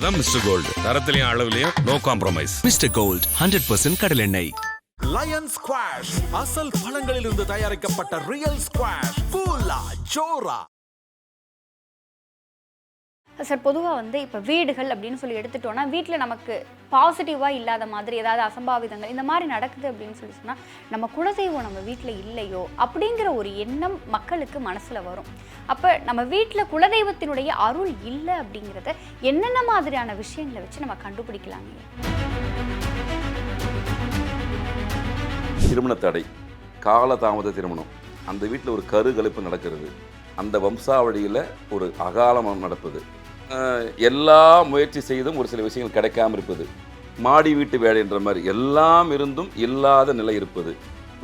அதான் Mister Gold, தரத்திலையும் அளவுலையும் நோ காம்ப்ரமைஸ். மிஸ்டர் கோல்ட் 100% கடல் எண்ணெய். லயன் ஸ்குவாஷ் அசல் பழங்களிலிருந்து தயாரிக்கப்பட்ட ரியல் ஸ்குவாஷ், ஃபுல்லா ஜோரா. சார், பொதுவாக இப்போ வீடுகள் அப்படின்னு சொல்லி எடுத்துட்டோன்னா, வீட்டில் நமக்கு பாசிட்டிவாக இல்லாத மாதிரி ஏதாவது அசம்பாவிதங்கள் இந்த மாதிரி நடக்குது அப்படின்னு சொல்லி சொன்னால், நம்ம குலதெய்வம் நம்ம வீட்டில் இல்லையோ அப்படிங்கிற ஒரு எண்ணம் மக்களுக்கு மனசில் வரும். அப்போ நம்ம வீட்டில் குலதெய்வத்தினுடைய அருள் இல்லை அப்படிங்கிறத என்னென்ன மாதிரியான விஷயங்களை வச்சு நம்ம கண்டுபிடிக்கலாங்க? திருமண தடை, காலதாமத திருமணம், அந்த வீட்டில் ஒரு கருகலைப்பு நடக்கிறது, அந்த வம்சாவளியில் ஒரு அகாலம் நடப்பது, எல்லா முயற்சி செய்தும் ஒரு சில விஷயங்கள் கிடைக்காமல் இருப்பது, மாடி வீட்டு வேலைன்ற மாதிரி எல்லாம் இருந்தும் இல்லாத நிலை இருப்பது,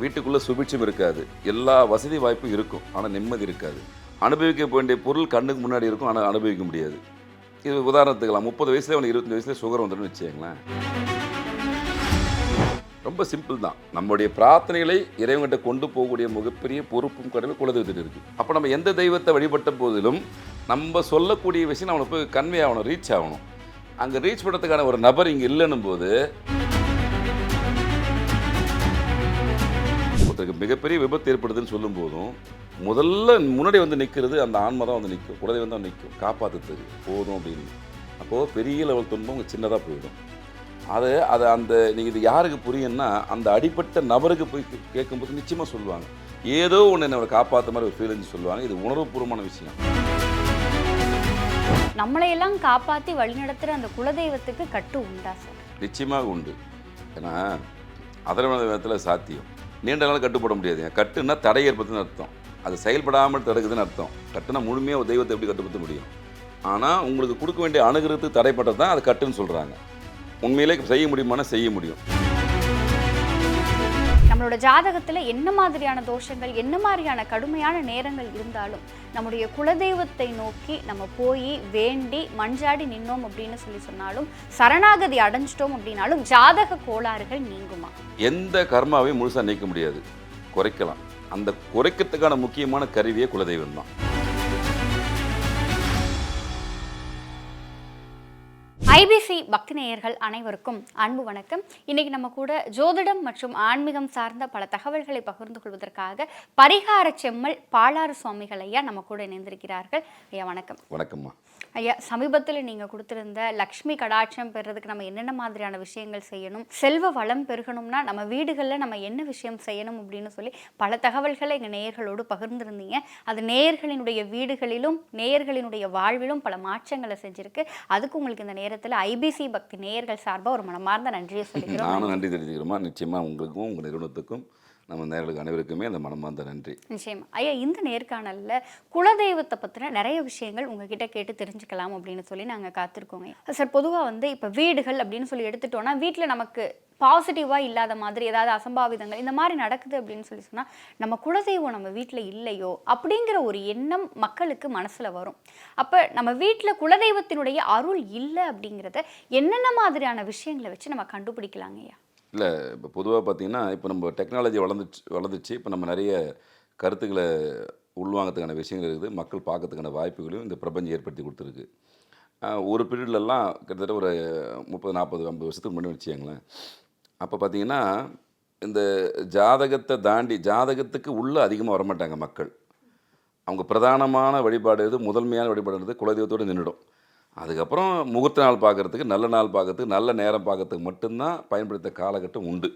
வீட்டுக்குள்ளே சுபிட்சம் இருக்காது, எல்லா வசதி வாய்ப்பும் இருக்கும் ஆனால் நிம்மதி இருக்காது, அனுபவிக்க வேண்டிய பொருள் கண்ணுக்கு முன்னாடி இருக்கும் ஆனால் அனுபவிக்க முடியாது. இது உதாரணத்துக்கலாம், 30 வயசுலேயே அவனுக்கு 25 வயசுலேயே சுகர் வந்துடும்னு வச்சுக்கங்களேன். ரொம்ப சிம்பிள் தான். நம்முடைய பிரார்த்தனைகளை இறைவன்கிட்ட கொண்டு போகக்கூடிய மிகப்பெரிய பொறுப்பும் கடமை குலதெய்வத்திட்டு இருக்குது. அப்போ நம்ம எந்த தெய்வத்தை வழிபட்ட போதிலும் நம்ம சொல்லக்கூடிய விஷயம் அவனுக்கு போய் கன்வே ஆகணும், ரீச் ஆகணும். அங்கே ரீச் பண்ணுறதுக்கான ஒரு நபர் இங்கே இல்லைன்னும் போது ஒருத்தருக்கு மிகப்பெரிய விபத்து ஏற்படுதுன்னு சொல்லும் போதும் முதல்ல முன்னாடி வந்து நிற்கிறது அந்த ஆன்மா தான் வந்து நிற்கும், குலதெய்வம் தான் நிற்கும், காப்பாற்றுறது போதும் அப்படின்னு. அப்போது பெரிய லெவல் துன்பம் சின்னதாக போயிடும். அது அந்த நீங்கள் இது யாருக்கு புரியும்னா, அந்த அடிப்பட்ட நபருக்கு போய் கேட்கும்போது நிச்சயமாக சொல்லுவாங்க, ஏதோ ஒன்று என்னை காப்பாற்ற மாதிரி ஒரு ஃபீலிங்ஸ் சொல்லுவாங்க. இது உணர்வுபூர்வமான விஷயம். நம்மளையெல்லாம் காப்பாற்றி வழிநடத்துகிற அந்த குலதெய்வத்துக்கு கட்டு உண்டா சார்? நிச்சயமாக உண்டு. ஏன்னா அதர்வன விதத்தில் சாத்தியம். நீண்ட நாள் கட்டுப்பட முடியாது. கட்டுன்னா தடை ஏற்படுத்துன்னு அர்த்தம், அது செயல்படாமல் தடுக்குதுன்னு அர்த்தம். கட்டுனா முழுமையாக ஒரு தெய்வத்தை எப்படி கட்டுப்படுத்த முடியும்? ஆனால் உங்களுக்கு கொடுக்க வேண்டிய அணுகிறதுக்கு தடைப்பட்டது தான் அது கட்டுன்னு சொல்கிறாங்க. உண்மையிலே செய்ய முடியுமானா செய்ய முடியும். நம்மளோட ஜாதகத்தில் என்ன மாதிரியான தோஷங்கள், என்ன மாதிரியான கடுமையான நேரங்கள் இருந்தாலும் நம்முடைய குலதெய்வத்தை நோக்கி நம்ம போய் வேண்டி மஞ்சாடி நின்னோம் அப்படின்னு சொன்னாலும், சரணாகதி அடைஞ்சிட்டோம் அப்படின்னாலும் ஜாதக கோளாறுகள் நீங்குமா? எந்த கர்மாவையும் முழுசாக நீக்க முடியாது, குறைக்கலாம். அந்த குறைக்கிறதுக்கான முக்கியமான கருவியே குலதெய்வம் தான். ஐபிசி பக்தி நேயர்கள் அனைவருக்கும் அன்பு வணக்கம். இன்னைக்கு நம்ம கூட ஜோதிடம் மற்றும் ஆன்மீகம் சார்ந்த பல தகவல்களை பகிர்ந்து கொள்வதற்காக பரிகார செம்மல் பாலாறு சுவாமிகள் ஐயா நம்ம கூட இணைந்திருக்கிறார்கள். ஐயா வணக்கம். வணக்கம்மா. ஐயா, சமீபத்தில் நீங்கள் கொடுத்துருந்த லக்ஷ்மி கடாட்சம் பெறுறதுக்கு நம்ம என்னென்ன மாதிரியான விஷயங்கள் செய்யணும், செல்வ வளம் பெருகணும்னா நம்ம வீடுகளில் நம்ம என்ன விஷயம் செய்யணும் அப்படின்னு சொல்லி பல தகவல்களை எங்கள் நேயர்களோடு பகிர்ந்துருந்தீங்க. அது நேயர்களினுடைய வீடுகளிலும் நேயர்களினுடைய வாழ்விலும் பல மாற்றங்களை செஞ்சுருக்கு. அதுக்கு உங்களுக்கு இந்த நேரத்தில் ஐபிசி பக்தி நேயர்கள் சார்பாக ஒரு மனமார்ந்த நன்றியை சொல்லிக்கிறோம். நானும் நன்றி தெரிவிக்கிறோமா. நிச்சயமாக உங்களுக்கும் உங்கள் நிறுவனத்துக்கும் நம்ம நேர்களுக்கு அனைவருக்குமே அந்த மனமார்ந்த நன்றி. நிச்சயமா ஐயா, இந்த நேர்காணலில் குலதெய்வத்தை பற்றின நிறைய விஷயங்கள் உங்ககிட்ட கேட்டு தெரிஞ்சுக்கலாம் அப்படின்னு சொல்லி நாங்கள் காத்திருக்கோங்க. சார், பொதுவாக இப்போ வீடுகள் அப்படின்னு சொல்லி எடுத்துட்டோன்னா, வீட்டில் நமக்கு பாசிட்டிவாக இல்லாத மாதிரி ஏதாவது அசம்பாவிதங்கள் இந்த மாதிரி நடக்குது அப்படின்னு சொல்லி சொன்னால், நம்ம குலதெய்வம் நம்ம வீட்டில் இல்லையோ அப்படிங்கிற ஒரு எண்ணம் மக்களுக்கு மனசில் வரும். அப்போ நம்ம வீட்டில் குலதெய்வத்தினுடைய அருள் இல்லை அப்படிங்கிறத என்னென்ன மாதிரியான விஷயங்களை வச்சு நம்ம கண்டுபிடிக்கலாங்க ஐயா? இல்லை, இப்போ பொதுவாக பார்த்திங்கன்னா, இப்போ நம்ம டெக்னாலஜி வளர்ந்துச்சு. இப்போ நம்ம நிறைய கருத்துக்களை உள்வாங்கிறதுக்கான விஷயங்கள் இருக்குது. மக்கள் பார்க்கறதுக்கான வாய்ப்புகளையும் இந்த பிரபஞ்சம் ஏற்படுத்தி கொடுத்துருக்கு. ஒரு பீரியட்லலாம் கிட்டத்தட்ட ஒரு 30, 40, 50 வருஷத்துக்கு முன்னாடி வச்சுக்கங்களேன். அப்போ பார்த்திங்கன்னா, இந்த ஜாதகத்தை தாண்டி ஜாதகத்துக்கு உள்ளே அதிகமாக வரமாட்டாங்க மக்கள். அவங்க பிரதானமான வழிபாடு எது, முதன்மையான வழிபாடு குலதெய்வத்தோடு நின்றுடும். அதுக்கப்புறம் முகூர்த்த நாள் பார்க்குறதுக்கு, நல்ல நாள் பார்க்குறதுக்கு, நல்ல நேரம் பார்க்குறதுக்கு மட்டும்தான் பயன்படுத்த காலகட்டம் உண்டு.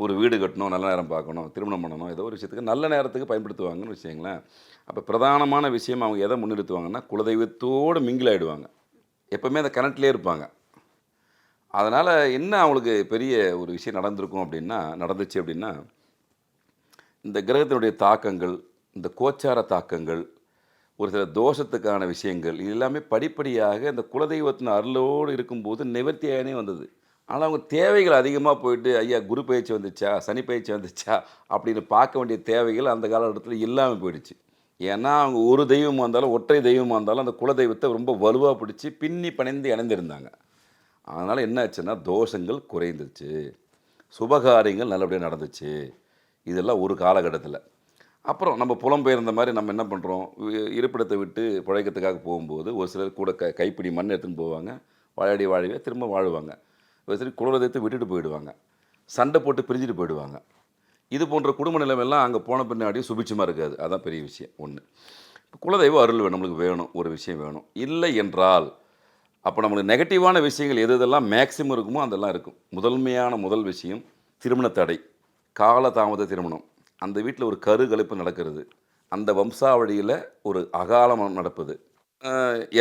ஒரு வீடு கட்டணும், நல்ல நேரம் பார்க்கணும், திருமணம் பண்ணணும், ஏதோ ஒரு விஷயத்துக்கு நல்ல நேரத்துக்கு பயன்படுத்துவாங்கன்னு வச்சுங்களேன். அப்போ பிரதானமான விஷயம் அவங்க எதை முன்னிறுத்துவாங்கன்னா, குலதெய்வத்தோடு மிங்கில் ஆகிடுவாங்க. எப்போவுமே அந்த கனெக்ட்லேயே இருப்பாங்க. அதனால் என்ன அவங்களுக்கு பெரிய ஒரு விஷயம் நடந்துச்சு அப்படின்னா, இந்த கிரகத்தினுடைய தாக்கங்கள், இந்த கோச்சார தாக்கங்கள், ஒரு சில தோஷத்துக்கான விஷயங்கள், இது எல்லாமே படிப்படியாக இந்த குலதெய்வத்தின் அருளோடு இருக்கும்போது நிவர்த்தியாகனே வந்தது. ஆனால் அவங்க தேவைகள் அதிகமாக போயிட்டு, ஐயா குரு பயிற்சி வந்துச்சா, சனி பயிற்சி வந்துச்சா அப்படின்னு பார்க்க வேண்டிய தேவைகள் அந்த காலகட்டத்தில் இல்லாமல் போயிடுச்சு. ஏன்னா அவங்க ஒரு தெய்வமாக இருந்தாலும், ஒற்றை தெய்வமாக இருந்தாலும் அந்த குலதெய்வத்தை ரொம்ப வலுவாக பிடிச்சி பின்னி பணிந்து இணைந்திருந்தாங்க. அதனால் என்ன ஆச்சுன்னா, தோஷங்கள் குறைந்துச்சு, சுபகாரியங்கள் நல்லபடியாக நடந்துச்சு. இதெல்லாம் ஒரு காலகட்டத்தில். அப்புறம் நம்ம புலம்பெயர்ந்த மாதிரி நம்ம என்ன பண்ணுறோம், இருப்பிடத்தை விட்டு பிழைக்கிறதுக்காக போகும்போது ஒரு சிலர் கூட கைப்பிடி மண் எடுத்துன்னு போவாங்க, வாழாடி வாழவே திரும்ப வாழ்வாங்க. சரி குலதெய்வத்தை விட்டுட்டு போயிடுவாங்க, சண்டை போட்டு பிரிஞ்சுட்டு போயிடுவாங்க. இது போன்ற குடும்ப நிலைமையெல்லாம் அங்கே போன பின்னாடியும் சுபிட்சமாக இருக்காது. அதான் பெரிய விஷயம் ஒன்று. குலதெய்வ அருள் நம்மளுக்கு வேணும், ஒரு விஷயம் வேணும். இல்லை என்றால் அப்போ நம்மளுக்கு நெகட்டிவான விஷயங்கள் எது எதெல்லாம் மேக்ஸிமம் இருக்குமோ அதெல்லாம் இருக்கும். முதல் விஷயம் திருமண தடை, காலதாமத திருமணம், அந்த வீட்டில் ஒரு கருகலைப்பு நடக்கிறது, அந்த வம்சாவழியில் ஒரு அகாலம் நடப்பது,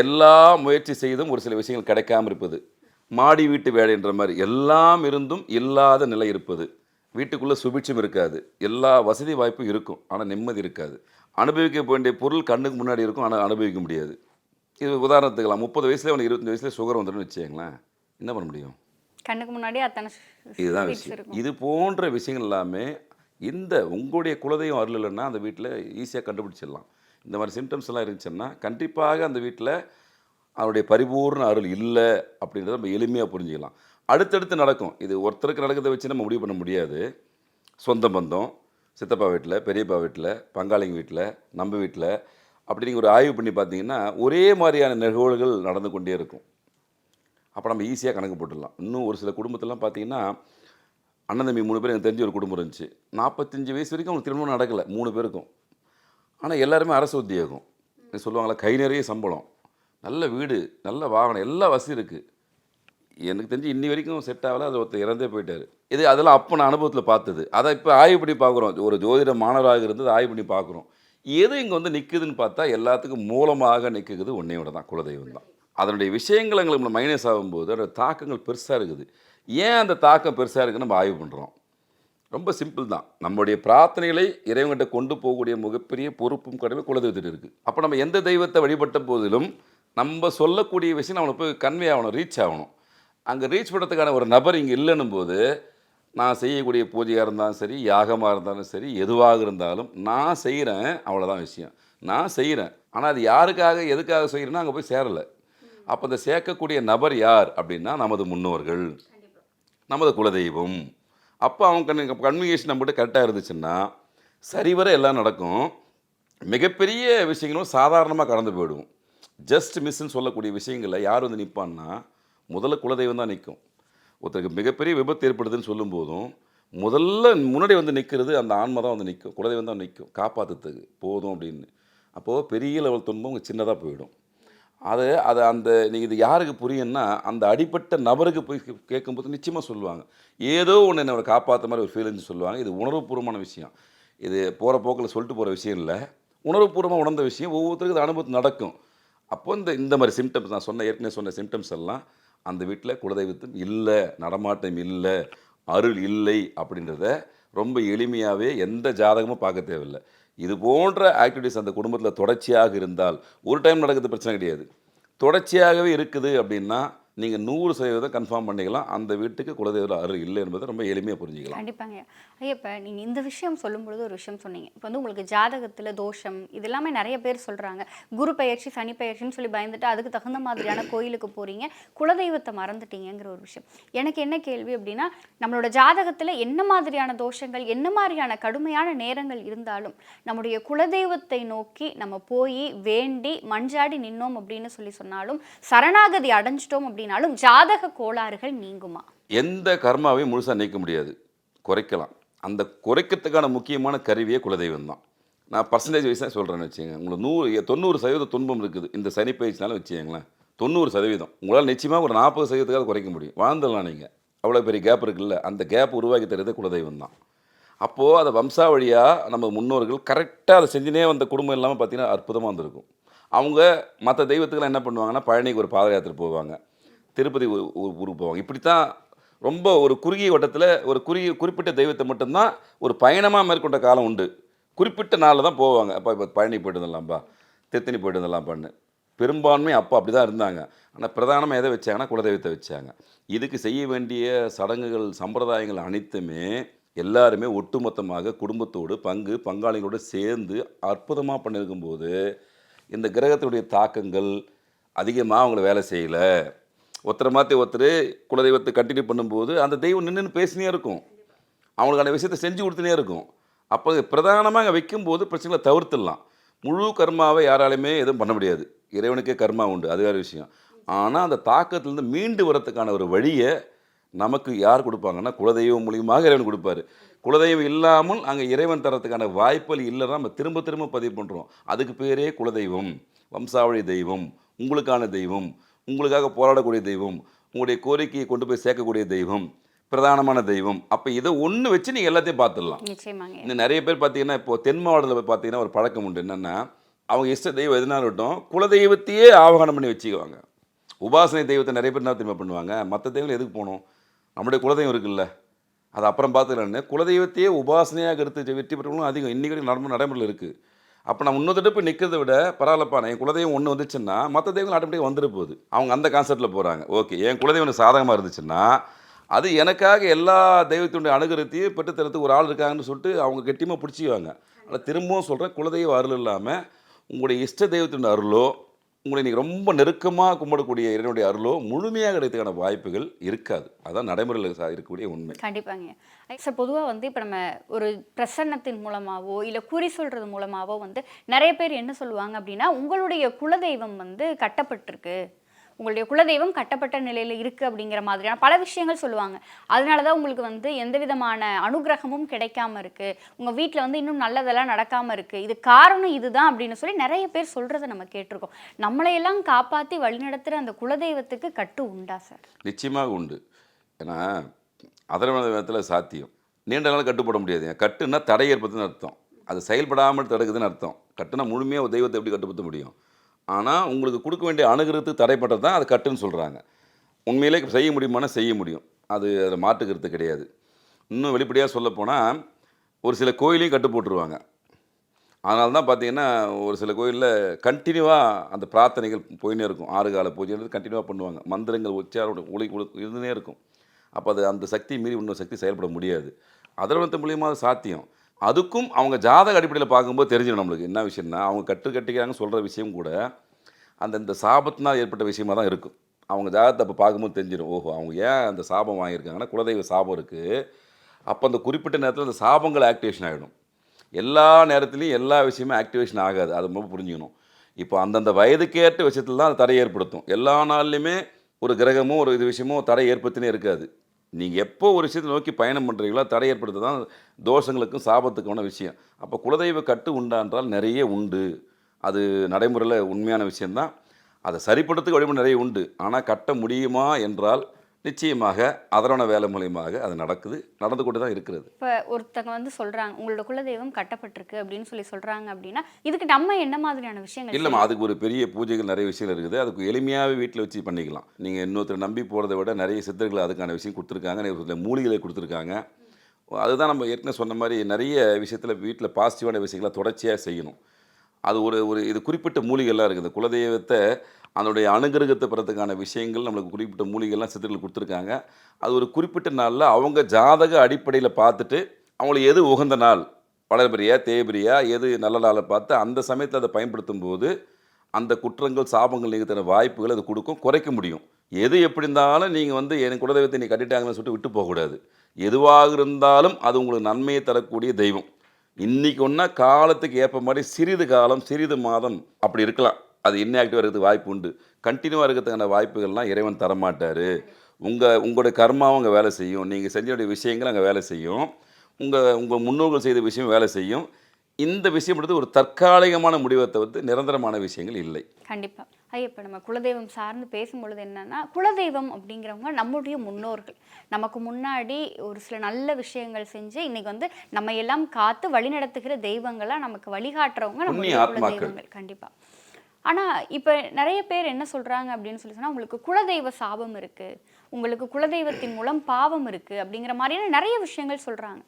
எல்லா முயற்சி செய்தும் ஒரு சில விஷயங்கள் கிடைக்காமல் இருப்பது, மாடி வீட்டு வேலைன்ற மாதிரி எல்லாம் இருந்தும் இல்லாத நிலை இருப்பது, வீட்டுக்குள்ளே சுபிட்சம் இருக்காது, எல்லா வசதி வாய்ப்பும் இருக்கும் ஆனால் நிம்மதி இருக்காது, அனுபவிக்க வேண்டிய பொருள் கண்ணுக்கு முன்னாடி இருக்கும் ஆனால் அனுபவிக்க முடியாது. இது உதாரணத்துக்கலாம் 30 வயசுல அவனுக்கு 25 வயசுல சுகர் வந்துடும் வச்சுங்களேன், என்ன பண்ண முடியும்? கண்ணுக்கு முன்னாடி அத்தனை இதுதான் sweets விஷயம். இருக்கும். இது போன்ற விஷயங்கள் எல்லாமே இந்த உங்களுடைய குலதெய்வம் அருள் இல்லைன்னா அந்த வீட்டில் ஈஸியாக கண்டுபிடிச்சிடலாம். இந்த மாதிரி சிம்டம்ஸ் எல்லாம் இருந்துச்சுன்னா கண்டிப்பாக அந்த வீட்டில் அவருடைய பரிபூர்ண அருள் இல்லை அப்படின்றத நம்ம எளிமையாக புரிஞ்சுக்கலாம். அடுத்தடுத்து நடக்கும். இது ஒருத்தருக்கு நடக்கிறத வச்சு நம்ம முடிவு பண்ண முடியாது. சொந்த பந்தம், சித்தப்பா வீட்டில், பெரியப்பா வீட்டில், பங்காளிங்க வீட்டில், நம்ம வீட்டில், அப்படி நீங்கள் ஒரு ஆய்வு பண்ணி பார்த்தீங்கன்னா ஒரே மாதிரியான நிகழ்வுகள் நடந்து கொண்டே இருக்கும். அப்போ நம்ம ஈஸியாக கணக்கு போட்டுடலாம். இன்னும் ஒரு சில குடும்பத்திலாம் பார்த்தீங்கன்னா அண்ணன் தம்பி 3 பேர் எனக்கு தெரிஞ்ச ஒரு குடும்பம் இருந்துச்சு. 45 வயசு வரைக்கும் அவங்களுக்கு திருமணம் நடக்கலை 3 பேருக்கும். ஆனால் எல்லாருமே அரசு உத்தியோகம். சொல்லுவாங்களா, கை நிறைய சம்பளம், நல்ல வீடு, நல்ல வாகனம், எல்லா வசதி இருக்குது. எனக்கு தெரிஞ்சு இன்னி வரைக்கும் செட் ஆகலை. அது ஒருத்தர் இறந்தே போயிட்டார். அதெல்லாம் அப்போ நான் அனுபவத்தில் பார்த்தது. அதை இப்போ ஆய்வு பண்ணி பார்க்குறோம். ஒரு ஜோதிட மாணவராக இருந்தது ஆய்வு பண்ணி பார்க்குறோம். எது இங்கே வந்து நிற்குதுன்னு பார்த்தா எல்லாத்துக்கும் மூலமாக நிற்குது ஒன்றே ஒன்று தான், குலதெய்வம் தான். அதனுடைய விஷயங்கள் எங்களுக்கு மைனஸ் ஆகும்போது அதோட தாக்கங்கள் பெருசாக இருக்குது. ஏன் அந்த தாக்கம் பெருசாக இருக்குன்னு நம்ம ஆய்வு பண்ணுறோம். ரொம்ப சிம்பிள் தான். நம்முடைய பிரார்த்தனைகளை இறைவன்கிட்ட கொண்டு போகக்கூடிய மிகப்பெரிய பொறுப்பும் கடமை குலதெய்வத்திட்டு இருக்குது. அப்போ நம்ம எந்த தெய்வத்தை வழிபட்ட போதிலும் நம்ம சொல்லக்கூடிய விஷயம் நம்மளை போய் கன்வே ஆகணும், ரீச் ஆகணும். அங்கே ரீச் பண்ணுறதுக்கான ஒரு நபர் இங்கே இல்லைன்னும் போது நான் செய்யக்கூடிய பூஜையாக இருந்தாலும் சரி, யாகமாக இருந்தாலும் சரி, எதுவாக இருந்தாலும் நான் செய்கிறேன், அவ்வளோதான் விஷயம். நான் செய்கிறேன், ஆனால் அது யாருக்காக எதுக்காக செய்கிறேன்னா அங்கே போய் சேரலை. அப்போ அந்த சேர்க்கக்கூடிய நபர் யார் அப்படின்னா நமது முன்னோர்கள், நமது குலதெய்வம். அப்போ அவங்க கன்விகேஷன் நம்மகிட்ட கரெக்டாக இருந்துச்சுன்னா சரிவர எல்லாம் நடக்கும். மிகப்பெரிய விஷயங்களும் சாதாரணமாக கடந்து போயிடுவோம். ஜஸ்ட் மிஸ்ன்னு சொல்லக்கூடிய விஷயங்களில் யார் வந்து நிற்பான்னா முதல்ல குலதெய்வம் தான் நிற்கும். ஒருத்தருக்கு மிகப்பெரிய விபத்து ஏற்படுதுன்னு சொல்லும்போதும் முதல்ல முன்னாடி வந்து நிற்கிறது அந்த ஆன்மா தான் வந்து நிற்கும், குலதெய்வம் தான் நிற்கும் காப்பாற்றுறதுக்கு போதும் அப்படின்னு. அப்போது பெரிய லெவல் துன்பம் சின்னதாக போயிடும். அதை அந்த நீங்கள் இது யாருக்கு புரியும்னா அந்த அடிப்பட்ட நபருக்கு போய் கேட்கும்போது நிச்சயமாக சொல்லுவாங்க, ஏதோ ஒன்று என்னை காப்பாற்ற மாதிரி ஒரு ஃபீலிங்ஸ் சொல்லுவாங்க. இது உணர்வுபூர்வமான விஷயம். இது போகிற போக்கில் சொல்லிட்டு போகிற விஷயம் இல்லை, உணர்வுபூர்வமாக உணர்ந்த விஷயம். ஒவ்வொருத்தருக்கு அது அனுபவத்தில் நடக்கும். அப்போ இந்த மாதிரி சிம்டம்ஸ் நான் ஏற்கனவே சொன்ன சிம்டம்ஸ் எல்லாம் அந்த வீட்டில் குலதெய்வத்தும் இல்லை, நடமாட்டம் இல்லை, அருள் இல்லை அப்படின்றத ரொம்ப எளிமையாகவே எந்த ஜாதகமும் பார்க்க தேவையில்லை. இது போன்ற ஆக்டிவிட்டீஸ் அந்த குடும்பத்தில் தொடர்ச்சியாக இருந்தால், ஒரு டைம் நடக்கிறது பிரச்சனை கிடையாது, தொடர்ச்சியாகவே இருக்குது அப்படின்னா நீங்கள் 100% கன்ஃபார்ம் பண்ணிக்கலாம் அந்த வீட்டுக்கு குலதெய்வ அருள் இல்லை என்பதை ரொம்ப எளிமையாக புரிஞ்சுக்கலாம். கண்டிப்பாங்க. ஐயா, இப்போ நீங்கள் இந்த விஷயம் சொல்லும்பொழுது ஒரு விஷயம் சொன்னீங்க. இப்போ வந்து உங்களுக்கு ஜாதகத்தில் தோஷம் இது எல்லாமே நிறைய பேர் சொல்கிறாங்க. குரு பெயர்ச்சி, சனி பெயர்ச்சின்னு சொல்லி பயந்துட்டு அதுக்கு தகுந்த மாதிரியான கோயிலுக்கு போகிறீங்க, குலதெய்வத்தை மறந்துட்டீங்கிற ஒரு விஷயம். எனக்கு என்ன கேள்வி அப்படின்னா, நம்மளோட ஜாதகத்தில் என்ன மாதிரியான தோஷங்கள், என்ன மாதிரியான கடுமையான நேரங்கள் இருந்தாலும் நம்முடைய குலதெய்வத்தை நோக்கி நம்ம போய் வேண்டி மஞ்சாடி நின்னோம் அப்படின்னு சொன்னாலும், சரணாகதி அடைஞ்சிட்டோம் அப்படின்னாலும் ஜாதக கோளாறுகள் நீங்குமா? எந்த கர்மாவையும் முழுசாக நீக்க முடியாது, குறைக்கலாம். அந்த குறைக்கிறதுக்கான முக்கியமான கருவியே குலதெய்வம் தான். நான் பர்சன்டேஜ் வைஸாக சொல்கிறேன்னு வச்சுங்க. உங்களுக்கு 90% துன்பம் இருக்குது இந்த சனி பயிற்சினாலும் வச்சுங்களேன். 90% உங்களால் நிச்சயமாக ஒரு 40%க்காவது குறைக்க முடியும். வாழ்ந்துடலாம் நீங்கள். அவ்வளோ பெரிய கேப் இருக்குல்ல, அந்த கேப் உருவாக்கி தருறதே குலதெய்வம் தான். அப்போது அதை வம்சாவழியாக நம்ம முன்னோர்கள் கரெக்டாக அதை செஞ்சுனே வந்த குடும்பம் இல்லாமல் பார்த்தீங்கன்னா அற்புதமாக வந்திருக்கும். அவங்க மற்ற தெய்வத்துக்கெல்லாம் என்ன பண்ணுவாங்கன்னா, பழனிக்கு ஒரு பாத யாத்திரை போவாங்க, திருப்பதி ஊருக்கு போவாங்க. இப்படித்தான் ரொம்ப ஒரு குறுகிய வட்டத்தில் ஒரு குறிப்பிட்ட தெய்வத்தை மட்டும்தான் ஒரு பயணமாக மேற்கொண்ட காலம் உண்டு. குறிப்பிட்ட நாளில் தான் போவாங்க. அப்போ இப்போ பழனி போய்ட்டு வந்துடலாம்ப்பா, திருத்தணி போய்ட்டு வந்துடலாம்ப்பான்னு. பெரும்பான்மை அப்போ அப்படி தான் இருந்தாங்க. ஆனால் பிரதானமாக எதை வச்சாங்கன்னா குலதெய்வத்தை வச்சாங்க. இதுக்கு செய்ய வேண்டிய சடங்குகள் சம்பிரதாயங்கள் அனைத்துமே எல்லாருமே ஒட்டுமொத்தமாக குடும்பத்தோடு பங்காளிகளோடு சேர்ந்து அற்புதமாக பண்ணியிருக்கும்போது இந்த கிரகத்தினுடைய தாக்கங்கள் அதிகமாக அவங்கள வேலை செய்யலை. ஒருத்தரை மாற்றி ஒருத்தர் குலதெய்வத்தை கண்டினியூ பண்ணும்போது அந்த தெய்வம் நின்று பேசினே இருக்கும், அவங்களுக்கான விஷயத்தை செஞ்சு கொடுத்துனே இருக்கும். அப்போ பிரதானமாக அங்கே வைக்கும்போது பிரச்சனைகளை தவிர்த்துடலாம். முழு கர்மாவை யாராலையுமே எதுவும் பண்ண முடியாது, இறைவனுக்கே கர்மா உண்டு, அது வேறு விஷயம். ஆனால் அந்த தாக்கத்திலேருந்து மீண்டு வரத்துக்கான ஒரு வழியை நமக்கு யார் கொடுப்பாங்கன்னா குலதெய்வம் மூலியமாக இறைவன் கொடுப்பாரு. குலதெய்வம் இல்லாமல் அங்கே இறைவன் தரத்துக்கான வாய்ப்புகள் இல்லைன்னா நம்ம திரும்ப திரும்ப பதிவு பண்ணுறோம். அதுக்கு பேரே குலதெய்வம், வம்சாவழி தெய்வம், உங்களுக்கான தெய்வம், உங்களுக்காக போராடக்கூடிய தெய்வம், உங்களுடைய கோரிக்கையை கொண்டு போய் சேர்க்கக்கூடிய தெய்வம், பிரதானமான தெய்வம். அப்போ இதை ஒன்று வச்சு நீங்கள் எல்லாத்தையும் பார்த்துடலாம். நிச்சயமாங்க. இன்னும் நிறைய பேர் பார்த்தீங்கன்னா இப்போ தென் மாவட்டத்தில் பார்த்தீங்கன்னா ஒரு பழக்கம் உண்டு. என்னென்னா அவங்க இஷ்ட தெய்வம் எதுனாலும் இருக்கட்டும் குலதெய்வத்தையே ஆவாகனம் பண்ணி வச்சுக்குவாங்க. உபாசனை தெய்வத்தை நிறைய பேர் என்ன திரும்ப பண்ணுவாங்க, மற்ற தெய்வம் எதுக்கு போகணும், நம்முடைய குலதெய்வம் இருக்குல்ல அது அப்புறம் பார்த்துக்கலான்னு குலதெய்வத்தையே உபாசனையாக எடுத்து வெற்றி பெற்றவங்களும் அதிகம் இன்றைக்கி நடைமுறையில் இருக்குது. அப்போ நம்ம இன்னொரு போய் நிற்கிறத விட பரவாயில்லப்பா என் குலதெய்வம் ஒன்று வந்துச்சுன்னா மற்ற தெய்வங்கள் ஆட்டோமேட்டிக்காக வந்துட போகுது. அவங்க அந்த கான்செப்டில் போகிறாங்க. ஓகே என் குலதெய்வம் எனக்கு சாதகமாக இருந்துச்சுன்னா அது எனக்காக எல்லா தெய்வத்தினுடைய அனுகிரகத்தையும் பெற்றுத்தரத்துக்கு ஒரு ஆள் இருக்காங்கன்னு சொல்லிட்டு அவங்க கெட்டியமாக பிடிச்சிக்குவாங்க. ஆனால் திரும்பவும் சொல்கிறேன், குலதெய்வ அருள் இல்லாமல் உங்களுடைய இஷ்ட தெய்வத்தினுடைய அருளோ உங்களை நீங்கள் ரொம்ப நெருக்கமாக கும்பிடக்கூடிய இறைவனுடைய அருளோ முழுமையாக கிடைக்கிறதுக்கான வாய்ப்புகள் இருக்காது. அதான் நடைமுறையில் இருக்கக்கூடிய உண்மை. கண்டிப்பாங்க சார். பொதுவாக வந்து இப்போ நம்ம ஒரு பிரசன்னத்தின் மூலமாகவோ இல்லை குறி சொல்கிறது மூலமாகவோ வந்து நிறைய பேர் என்ன சொல்லுவாங்க அப்படின்னா, உங்களுடைய குலதெய்வம் வந்து கட்டப்பட்டிருக்கு, உங்களுடைய குலதெய்வம் கட்டப்பட்ட நிலையில் இருக்குது அப்படிங்கிற மாதிரியான பல விஷயங்கள் சொல்லுவாங்க. அதனால தான் உங்களுக்கு வந்து எந்த விதமான அனுகிரகமும் கிடைக்காம இருக்குது, உங்கள் வீட்டில் வந்து இன்னும் நல்லதெல்லாம் நடக்காமல் இருக்குது, இது காரணம் இதுதான் அப்படின்னு சொல்லி நிறைய பேர் சொல்கிறத நம்ம கேட்டிருக்கோம். நம்மளையெல்லாம் காப்பாற்றி வழிநடத்துகிற அந்த குலதெய்வத்துக்கு கட்டு உண்டா சார்? நிச்சயமாக உண்டு. ஏன்னா அதர்வன விதத்தில் சாத்தியம். நீண்ட நாள் கட்டுப்பட முடியாது. கட்டுன்னா தடை ஏற்படுத்துன்னு அர்த்தம், அது செயல்படாமல் தடுக்குதுன்னு அர்த்தம். கட்டுனா முழுமையாக ஒரு தெய்வத்தை எப்படி கட்டுப்படுத்த முடியும்? ஆனால் உங்களுக்கு கொடுக்க வேண்டிய அணுகிறதுக்கு தடைப்பட்டது தான் அது கட்டுன்னு சொல்கிறாங்க. உண்மையிலே செய்ய முடியுமானா செய்ய முடியும், அது அதில் மாற்றுக்கிறது கிடையாது. இன்னும் வெளிப்படையாக சொல்லப்போனால் ஒரு சில கோயிலையும் கட்டு போட்டுருவாங்க. அதனால தான் பார்த்தீங்கன்னா ஒரு சில கோயிலில் கண்டினியூவாக அந்த பிரார்த்தனைகள் போயினே இருக்கும். 6 கால பூஜைன்றது கண்டினியூவாக பண்ணுவாங்க. மந்திரங்கள் உச்சாரோட ஒளி இருந்துனே இருக்கும். அப்போ அது அந்த சக்தி மீறி இன்னொரு சக்தி செயல்பட முடியாது. அதர்வனத்து மூலியமாக அது சாத்தியம். அதுக்கும் அவங்க ஜாதக அடிப்படையில் பார்க்கும்போது தெரிஞ்சிடும் நம்மளுக்கு என்ன விஷயம்னா, அவங்க கட்டிக்கிறாங்க சொல்கிற விஷயம் கூட இந்த சாபத்தினால் ஏற்பட்ட விஷயமாக தான் இருக்கும். அவங்க ஜாதகத்தை அப்போ பார்க்கும்போது தெரிஞ்சிடும், ஓஹோ அவங்க ஏன் அந்த சாபம் வாங்கியிருக்காங்கன்னா குலதெய்வ சாபம் இருக்குது. அப்போ அந்த குறிப்பிட்ட நேரத்தில் அந்த சாபங்கள் ஆக்டிவேஷன் ஆகிடும். எல்லா நேரத்துலையும் எல்லா விஷயமும் ஆக்டிவேஷன் ஆகாது, அது ரொம்ப புரிஞ்சுக்கணும். இப்போ அந்தந்த வயதுக்கேற்ற விஷயத்தில் தான் அது தடை ஏற்படுத்தும். எல்லா நாள்லையுமே ஒரு கிரகமோ ஒரு இது விஷயமோ தடை ஏற்படுத்தினே இருக்காது. நீங்கள் எப்போ ஒரு விஷயத்தை நோக்கி பயணம் பண்ணுறீங்களோ தடை ஏற்படுத்த தான் தோஷங்களுக்கும் சாபத்துக்கான விஷயம். அப்போ குலதெய்வ கட்டு உண்டா என்றால் நிறைய உண்டு. அது நடைமுறையில் உண்மையான விஷயந்தான். அதை சரிப்படுத்துக்கு வழிமுறை நிறைய உண்டு. ஆனால் கட்ட முடியுமா என்றால் நிச்சயமாக அதரான வேலை மூலியமாக அது நடந்து கொண்டு தான் இருக்கிறது. இப்போ ஒருத்தங்க வந்து சொல்கிறாங்க உங்களோட குலதெய்வம் கட்டப்பட்டிருக்கு அப்படின்னு சொல்லி சொல்கிறாங்க அப்படின்னா இதுக்கு நம்ம என்ன மாதிரியான விஷயங்கள்? இல்லைம்மா, அதுக்கு ஒரு பெரிய பூஜைகள் நிறைய விஷயங்கள் இருக்குது. அதுக்கு எளிமையாகவே வீட்டில் வச்சு பண்ணிக்கலாம். நீங்கள் இன்னொருத்தர் நம்பி போகிறத விட நிறைய சித்தர்கள் அதுக்கான விஷயம் கொடுத்துருக்காங்க, நிறைய மூலிகளை கொடுத்துருக்காங்க. அதுதான் நம்ம ஏற்கனவே சொன்ன மாதிரி நிறைய விஷயத்தில் வீட்டில் பாசிட்டிவான விஷயங்களை தொடர்ச்சியாக செய்யணும். அது ஒரு இது குறிப்பிட்ட மூலிகைலாம் இருக்குது. குலதெய்வத்தை அதனுடைய அனுகிரகத்தை பெறத்துக்கான விஷயங்கள் நம்மளுக்கு குறிப்பிட்ட மூலிகைலாம் சித்தர்கள் கொடுத்துருக்காங்க. அது ஒரு குறிப்பிட்ட நாளில் அவங்க ஜாதக அடிப்படையில் பார்த்துட்டு அவங்களுக்கு எது உகந்த நாள், வளர்பிரியா தேய்பிரியா எது நல்ல நாளை பார்த்து அந்த சமயத்தில் அதை பயன்படுத்தும் போது அந்த குற்றங்கள் சாபங்கள் நீங்க வாய்ப்புகள் அது கொடுக்கும், குறைக்க முடியும். எது எப்படி இருந்தாலும் நீங்கள் என் குலதெய்வத்தை நீ கட்டிட்டாங்கன்னு சொல்லிட்டு விட்டு போகக்கூடாது. எதுவாக இருந்தாலும் அது உங்களுக்கு நன்மையை தரக்கூடிய தெய்வம். இன்றைக்கி ஒன்றா காலத்துக்கு ஏற்ப மாதிரி சிறிது காலம் சிறிது மாதம் அப்படி இருக்கலாம், அது இன்ஆக்டிவாக இருக்கிறதுக்கு வாய்ப்பு உண்டு. கண்டினியூவாக இருக்கிறதுக்கான வாய்ப்புகள்லாம் இறைவன் தரமாட்டார். உங்களுடைய கர்மாவும் அங்கே வேலை செய்யும், நீங்கள் செஞ்ச வேண்டிய விஷயங்கள் அங்கே வேலை செய்யும், உங்கள் முன்னோர்கள் செய்த விஷயம் வேலை செய்யும். இந்த விஷயம் எடுத்து ஒரு தற்காலிகமான முடிவை தவிர்த்து நிரந்தரமான விஷயங்கள் இல்லை. கண்டிப்பாக. இப்போ நம்ம குலதெய்வம் சார்ந்து பேசும்பொழுது என்னென்னா, குலதெய்வம் அப்படிங்கிறவங்க நம்முடைய முன்னோர்கள். நமக்கு முன்னாடி ஒரு சில நல்ல விஷயங்கள் செஞ்சு இன்னைக்கு நம்ம எல்லாம் காத்து வழிநடத்துகிற தெய்வங்களாக நமக்கு வழிகாட்டுறவங்க நம்முடைய குலதெய்வங்கள். கண்டிப்பாக. ஆனால் இப்போ நிறைய பேர் என்ன சொல்கிறாங்க அப்படின்னு சொன்னால், உங்களுக்கு குலதெய்வ சாபம் இருக்குது, உங்களுக்கு குலதெய்வத்தின் மூலம் பாவம் இருக்குது அப்படிங்கிற மாதிரியான நிறைய விஷயங்கள் சொல்கிறாங்க.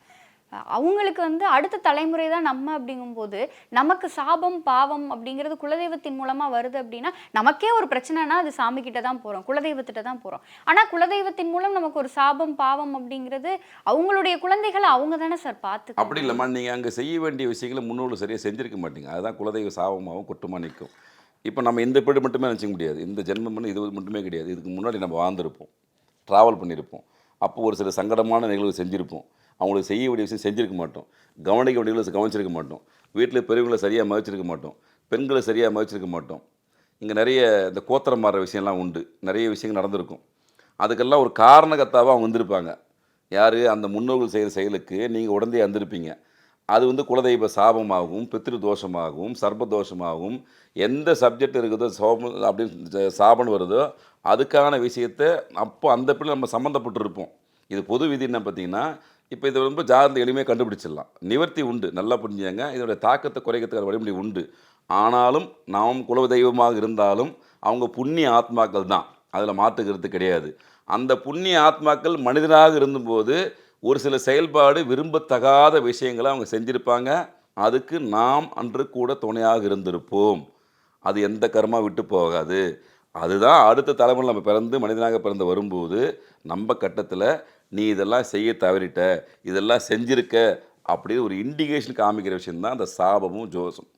அவங்களுக்கு அடுத்த தலைமுறை தான் நம்ம அப்படிங்கும்போது நமக்கு சாபம் பாவம் அப்படிங்கிறது குலதெய்வத்தின் மூலமாக வருது அப்படின்னா நமக்கே ஒரு பிரச்சனைனா அது சாமி கிட்ட தான் போகிறோம், குலதெய்வத்திட்ட தான் போகிறோம். ஆனால் குலதெய்வத்தின் மூலம் நமக்கு ஒரு சாபம் பாவம் அப்படிங்கிறது அவங்களுடைய குழந்தைகளை அவங்க தானே சார் பார்த்து. அப்படி இல்லைம்மா, நீங்கள் அங்கே செய்ய வேண்டிய விஷயங்களை முன்னோர்கள் சரியாக செஞ்சுருக்க மாட்டீங்க, அதுதான் குலதெய்வ சாபமாகவும் குற்றமாக நிற்கும். இப்போ நம்ம இந்த பீடு மட்டுமே நினச்சிக்க முடியாது, இந்த ஜென்மம் பண்ணி இது மட்டுமே கிடையாது. இதுக்கு முன்னாடி நம்ம வாழ்ந்துருப்போம், ட்ராவல் பண்ணியிருப்போம், அப்போ ஒரு சில சங்கடமான நிகழ்வு செஞ்சுருப்போம், அவங்களுக்கு செய்ய வேண்டிய விஷயம் செஞ்சுருக்க மாட்டோம், கவனிக்க வேண்டிய கவனிச்சிருக்க மாட்டோம், வீட்டில் பெரியவங்களை சரியாக மதிச்சிருக்க மாட்டோம், பெண்களை சரியாக மதிச்சிருக்க மாட்டோம். இங்கே நிறைய இந்த கோத்திரம் மாறுற விஷயம்லாம் உண்டு, நிறைய விஷயங்கள் நடந்திருக்கும். அதுக்கெல்லாம் ஒரு காரணகர்த்தாவாக அவங்க வந்திருப்பாங்க. யார்? அந்த முன்னோர்கள் செய்கிற செயலுக்கு நீங்கள் உடனே வந்திருப்பீங்க. அது வந்து குலதெய்வ சாபமாகவும் பித்ரு தோஷமாகவும் சர்ப்ப தோஷமாகவும் எந்த சப்ஜெக்ட் இருக்குதோ சோபம் அப்படின்னு சாபம் வருதோ அதுக்கான விஷயத்தை அப்போ அந்த பிள்ளை நம்ம சம்மந்தப்பட்டிருப்போம். இது பொது விதி என்ன பார்த்தீங்கன்னா, இப்போ இது ரொம்ப ஜாதகத்தை எளிமையாக கண்டுபிடிச்சிடலாம். நிவர்த்தி உண்டு, நல்லா புரிஞ்சுங்க. இதோடைய தாக்கத்தை குறைக்கிறதுக்கான வழிமுறை உண்டு. ஆனாலும் நாம் குலதெய்வமாக இருந்தாலும் அவங்க புண்ணிய ஆத்மாக்கள் தான், அதில் மாற்றுக்கிறது கிடையாது. அந்த புண்ணிய ஆத்மாக்கள் மனிதனாக இருந்தபோது ஒரு சில செயல்பாடு விரும்பத்தகாத விஷயங்களை அவங்க செஞ்சுருப்பாங்க. அதுக்கு நாம் அன்று கூட துணையாக இருந்திருப்போம். அது எந்த கர்மா விட்டு போகாது. அதுதான் அடுத்த தலைமுறை நம்ம பிறந்து மனிதனாக பிறந்து வரும்போது நம்ம கட்டத்தில் நீ இதெல்லாம் செய்ய தவறிட்ட, இதெல்லாம் செஞ்சிருக்க அப்படின்னு ஒரு இண்டிகேஷன் காமிக்கிற விஷயந்தான் அந்த சாபமும் ஜோசம்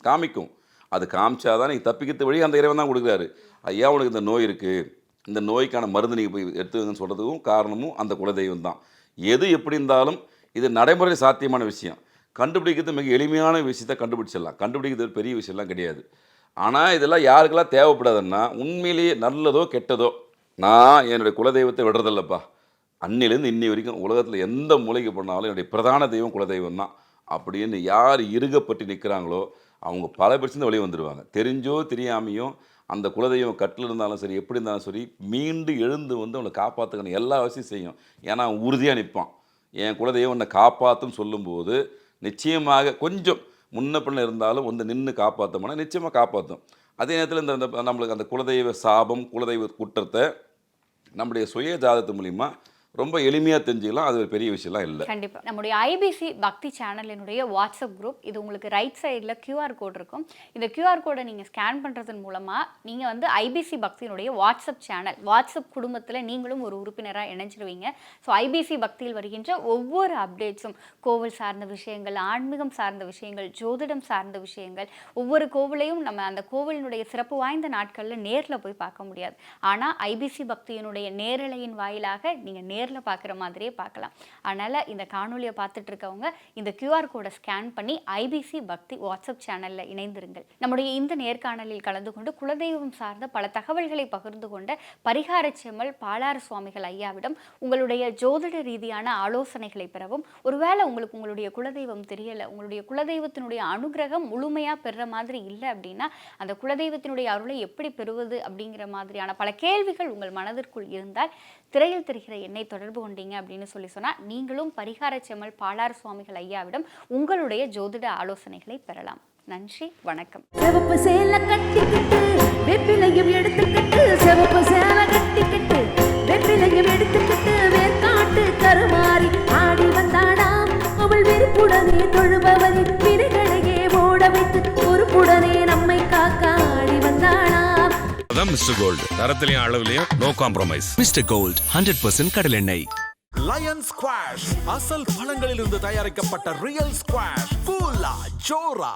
காமிக்கும். அது காமிச்சாதான் நீங்கள் தப்பிக்கிறது வழி அந்த இறைவன் தான் கொடுக்குறாரு. ஐயா உனக்கு இந்த நோய் இருக்குது, இந்த நோய்க்கான மருந்து நீங்கள் போய் எடுத்துக்கன்னு சொல்கிறதுக்கும் காரணமும் அந்த குலதெய்வம் தான். எது எப்படி இருந்தாலும் இது நடைமுறை சாத்தியமான விஷயம். கண்டுபிடிக்கிறது மிக எளிமையான விஷயத்தை கண்டுபிடிச்சிடலாம். கண்டுபிடிக்கிறது பெரிய விஷயம்லாம் கிடையாது. ஆனால் இதெல்லாம் யாருக்கெல்லாம் தேவைப்படாதுன்னா, உண்மையிலேயே நல்லதோ கெட்டதோ நான் என்னுடைய குலதெய்வத்தை விடுறதில்லப்பா. அன்னிலேருந்து இன்னி வரைக்கும் உலகத்தில் எந்த மூலைக்கு போனாலும் என்னுடைய பிரதான தெய்வம் குலதெய்வம் தான் அப்படின்னு யார் இறுகப்பட்டு நிற்கிறாங்களோ அவங்க பல பிரச்சனை வெளியே வந்துடுவாங்க. தெரிஞ்சோ தெரியாமையோ அந்த குலதெய்வம் கட்டில் இருந்தாலும் சரி, எப்படி இருந்தாலும் சரி, மீண்டு எழுந்து வந்து அவனை காப்பாற்றுக்கணும், எல்லா விஷயம் செய்யும். ஏன்னா அவன் உறுதியாக நிற்பான். என் குலதெய்வம் என்னை காப்பாற்றுன்னு சொல்லும்போது நிச்சயமாக கொஞ்சம் முன்ன பின்ன இருந்தாலும் வந்து நின்று காப்பாற்றோம்னா நிச்சயமாக காப்பாற்றும். அதே நேரத்தில் இந்த நம்மளுக்கு அந்த குலதெய்வ சாபம், குலதெய்வ குற்றத்தை நம்முடைய சுய ஜாதகத்து மூலிமா ரொம்ப எளிமையாக தெரிஞ்சுக்கலாம். அது ஒரு பெரிய விஷயம்லாம் இல்லை. கண்டிப்பாக நம்முடைய ஐபிசி பக்தி சேனலினுடைய வாட்ஸ்அப் குரூப், இது உங்களுக்கு ரைட் சைடில் QR கோட் இருக்கும். இந்த QR கோடை நீங்கள் ஸ்கேன் பண்ணுறதன் மூலமாக நீங்கள் வந்து ஐபிசி பக்தியினுடைய வாட்ஸ்அப் சேனல், வாட்ஸ்அப் குடும்பத்தில் நீங்களும் ஒரு உறுப்பினராக இணைஞ்சிருவீங்க. ஸோ ஐபிசி பக்தியில் வருகின்ற ஒவ்வொரு அப்டேட்ஸும் கோவில் சார்ந்த விஷயங்கள், ஆன்மீகம் சார்ந்த விஷயங்கள், ஜோதிடம் சார்ந்த விஷயங்கள், ஒவ்வொரு கோவிலையும் நம்ம அந்த கோவிலினுடைய சிறப்பு வாய்ந்த நாட்களில் நேரில் போய் பார்க்க முடியாது. ஆனால் ஐபிசி பக்தியினுடைய நேரலையின் வாயிலாக நீங்கள் நேரில் பார்க்குற மாதிரியே பார்க்கலாம். அதனால் இந்த காணொலியை பார்த்துட்டு இருக்கவங்க இந்த QR கோடை ஸ்கேன் பண்ணி ஐபிசி பக்தி வாட்ஸ்அப் சேனலில் இணைந்திருங்கள். நம்முடைய இந்த நேர்காணலில் கலந்து கொண்டு குலதெய்வம் சார்ந்த பல தகவல்களை பகிர்ந்து கொண்ட பரிகார செம்மல் பாலாறு சுவாமிகள் ஐயாவிடம் உங்களுடைய ஜோதிட ரீதியான ஆலோசனைகளை பெறவும், ஒருவேளை உங்களுக்கு உங்களுடைய குலதெய்வம் தெரியலை, உங்களுடைய குலதெய்வத்தினுடைய அனுகிரகம் முழுமையாக பெறுற மாதிரி இல்லை அப்படின்னா அந்த குலதெய்வத்தினுடைய அருளை எப்படி பெறுவது அப்படிங்கிற மாதிரியான பல கேள்விகள் உங்கள் மனதிற்குள் இருந்தால் திரையில் தெரிகிற எண்ணை தொடர்பு கொண்டீங்க அப்படின்னு சொன்னால் நீங்களும் பரிகார செம்மல் பாலாறு சுவாமிகள் ஐயாவிடம் உங்களுடைய ஜோதிட ஆலோசனைகளை பெறலாம். நன்றி, வணக்கம். சிவப்பு சேலை கட்டிக்கிட்டு வெப்பிலையும் எடுத்துக்கிட்டு, சிவப்பு சேலை கட்டிக்கிட்டு வெப்பிலையும் எடுத்துக்கிட்டு, வேர்க்காட்டு கருமாறி ஆடி வந்தாடாம். அவள் வெறுப்புடனே தொழுபவரின் வினைகளையே ஓட வைத்து பொறுப்புடனே நம்மை காக்க ஆடி வந்தாடாம். அதான் மிஸ்டர் கோல்டு, தரத்திலையும் அளவுலையும் நோ காம்ப்ரமைஸ். மிஸ்டர் கோல்ட் 100% கடலெண்ணெய். லயன் ஸ்குவாஷ் அசல் பழங்களிலிருந்து தயாரிக்கப்பட்ட ரியல் ஸ்குவாஷ், ஃபுல்லா ஜோரா.